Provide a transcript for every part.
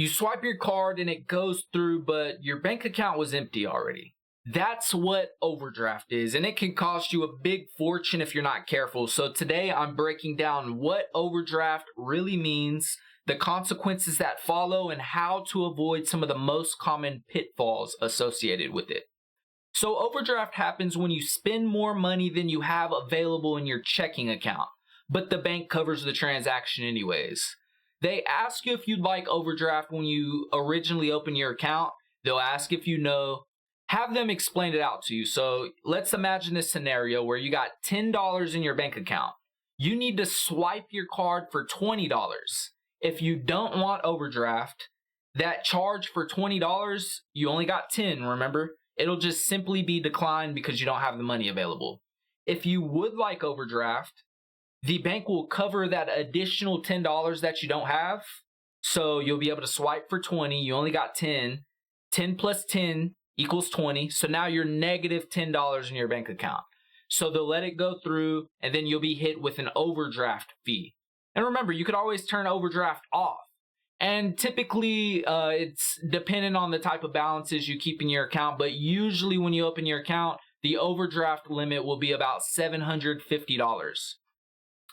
You swipe your card and it goes through, but your bank account was empty already. That's what overdraft is, and it can cost you a big fortune if you're not careful. So today I'm breaking down what overdraft really means, the consequences that follow, and how to avoid some of the most common pitfalls associated with it. So overdraft happens when you spend more money than you have available in your checking account, but the bank covers the transaction anyways. They ask you if you'd like overdraft when you originally open your account. They'll ask if you know. Have them explain it out to you. So let's imagine this scenario where you got $10 in your bank account. You need to swipe your card for $20. If you don't want overdraft, that charge for $20, you only got $10, remember? It'll just simply be declined because you don't have the money available. If you would like overdraft, the bank will cover that additional $10 that you don't have. So you'll be able to swipe for 20. You only got 10. 10 plus 10 equals 20. So now you're negative $10 in your bank account. So they'll let it go through, and then you'll be hit with an overdraft fee. And remember, you could always turn overdraft off. And typically, it's dependent on the type of balances you keep in your account. But usually when you open your account, the overdraft limit will be about $750.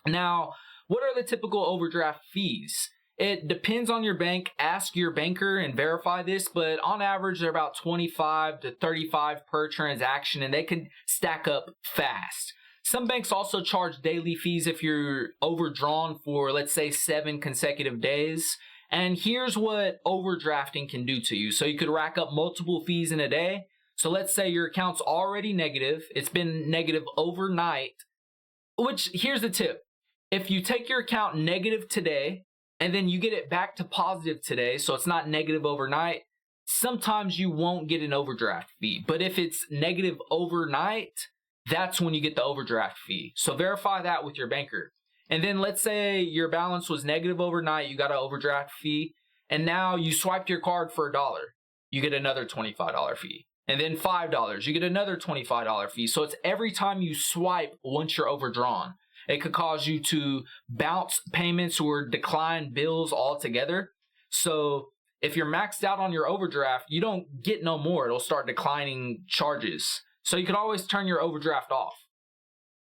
Now, what are the typical overdraft fees? It depends on your bank. Ask your banker and verify this, but on average, they're about 25 to 35 per transaction, and they can stack up fast. Some banks also charge daily fees if you're overdrawn for, let's say, 7 consecutive days. And here's what overdrafting can do to you. So you could rack up multiple fees in a day. So let's say your account's already negative. It's been negative overnight, which here's the tip. If you take your account negative today and then you get it back to positive today, so it's not negative overnight, sometimes you won't get an overdraft fee. But if it's negative overnight, that's when you get the overdraft fee. So verify that with your banker. And then let's say your balance was negative overnight, you got an overdraft fee, and now you swiped your card for $1. You get another $25 fee. And then $5, you get another $25 fee. So it's every time you swipe once you're overdrawn. It could cause you to bounce payments or decline bills altogether. So if you're maxed out on your overdraft, you don't get no more. It'll start declining charges. So you can always turn your overdraft off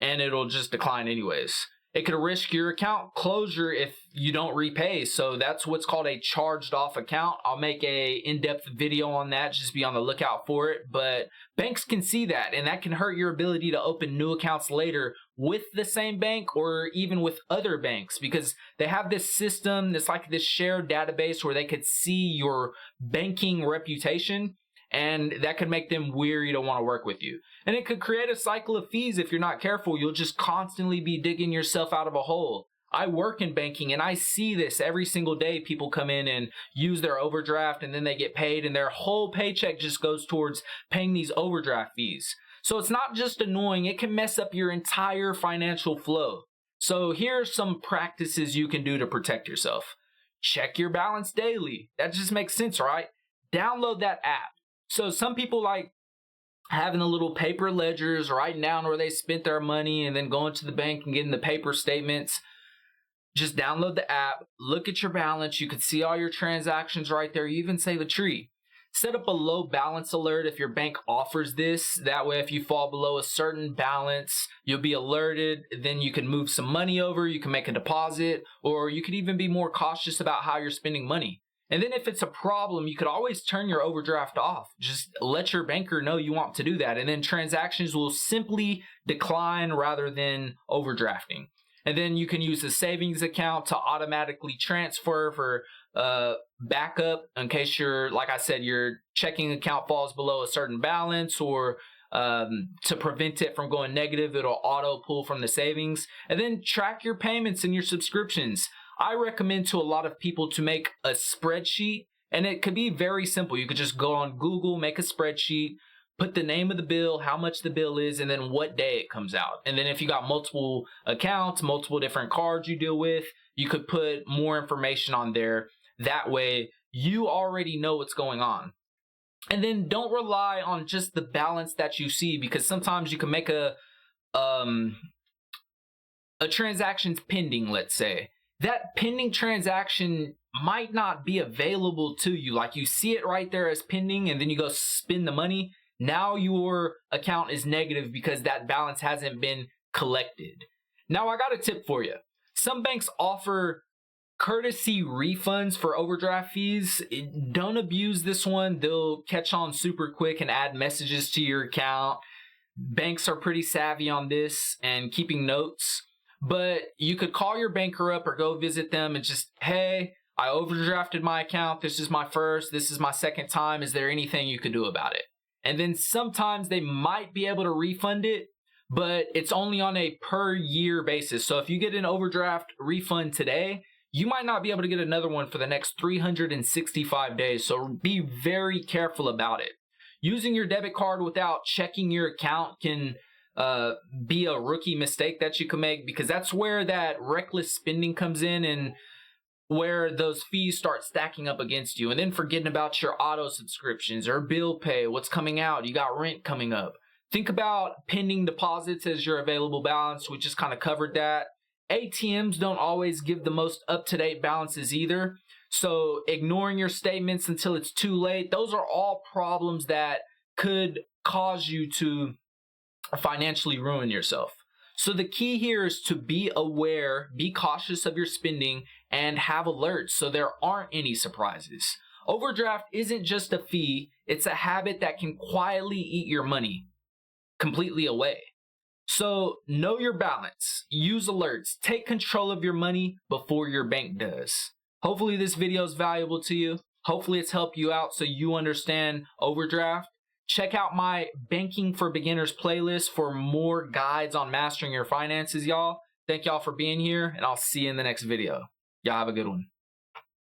and it'll just decline anyways. It could risk your account closure if you don't repay. So that's what's called a charged off account. I'll make a in-depth video on that. Just be on the lookout for it. But banks can see that, and that can hurt your ability to open new accounts later with the same bank or even with other banks, because they have this system that's like this shared database where they could see your banking reputation, and that could make them weary to want to work with you. And it could create a cycle of fees if you're not careful. You'll just constantly be digging yourself out of a hole. I work in banking and I see this every single day. People come in and use their overdraft and then they get paid and their whole paycheck just goes towards paying these overdraft fees. So it's not just annoying, it can mess up your entire financial flow. So here are some practices you can do to protect yourself. Check your balance daily. That just makes sense, right? Download that app. So some people like having the little paper ledgers, writing down where they spent their money and then going to the bank and getting the paper statements. Just download the app, look at your balance. You can see all your transactions right there. You even save a treat. Set up a low balance alert if your bank offers this. That way, if you fall below a certain balance, you'll be alerted. Then you can move some money over. You can make a deposit, or you could even be more cautious about how you're spending money. And then if it's a problem, you could always turn your overdraft off. Just let your banker know you want to do that. And then transactions will simply decline rather than overdrafting. And then you can use the savings account to automatically transfer for backup in case like I said, your checking account falls below a certain balance, or to prevent it from going negative, it'll auto pull from the savings. And then track your payments and your subscriptions. I recommend to a lot of people to make a spreadsheet, and it could be very simple. You could just go on Google, make a spreadsheet, put the name of the bill, how much the bill is, and then what day it comes out. And then if you got multiple accounts, multiple different cards you deal with, you could put more information on there. That way, you already know what's going on. And then don't rely on just the balance that you see, because sometimes you can make a transaction's pending, let's say. That pending transaction might not be available to you. Like you see it right there as pending and then you go spend the money. Now your account is negative because that balance hasn't been collected. Now I got a tip for you. Some banks offer courtesy refunds for overdraft fees. Don't abuse this one. They'll catch on super quick and add messages to your account. Banks are pretty savvy on this and keeping notes. But you could call your banker up or go visit them and just, hey, I overdrafted my account. This is my first. This is my second time. Is there anything you could do about it? And then sometimes they might be able to refund it, but it's only on a per year basis. So if you get an overdraft refund today, you might not be able to get another one for the next 365 days. So be very careful about it. Using your debit card without checking your account can be a rookie mistake that you can make, because that's where that reckless spending comes in and where those fees start stacking up against you. And then forgetting about your auto subscriptions or bill pay, what's coming out. You got rent coming up. Think about pending deposits as your available balance. We just kind of covered that. ATMs don't always give the most up-to-date balances either. So ignoring your statements until it's too late, those are all problems that could cause you to financially ruin yourself. So the key here is to be aware, be cautious of your spending, and have alerts so there aren't any surprises. Overdraft isn't just a fee, it's a habit that can quietly eat your money completely away. So know your balance, use alerts, take control of your money before your bank does. Hopefully this video is valuable to you. Hopefully it's helped you out so you understand overdraft. Check out my Banking for Beginners playlist for more guides on mastering your finances, y'all. Thank y'all for being here, and I'll see you in the next video. Y'all have a good one.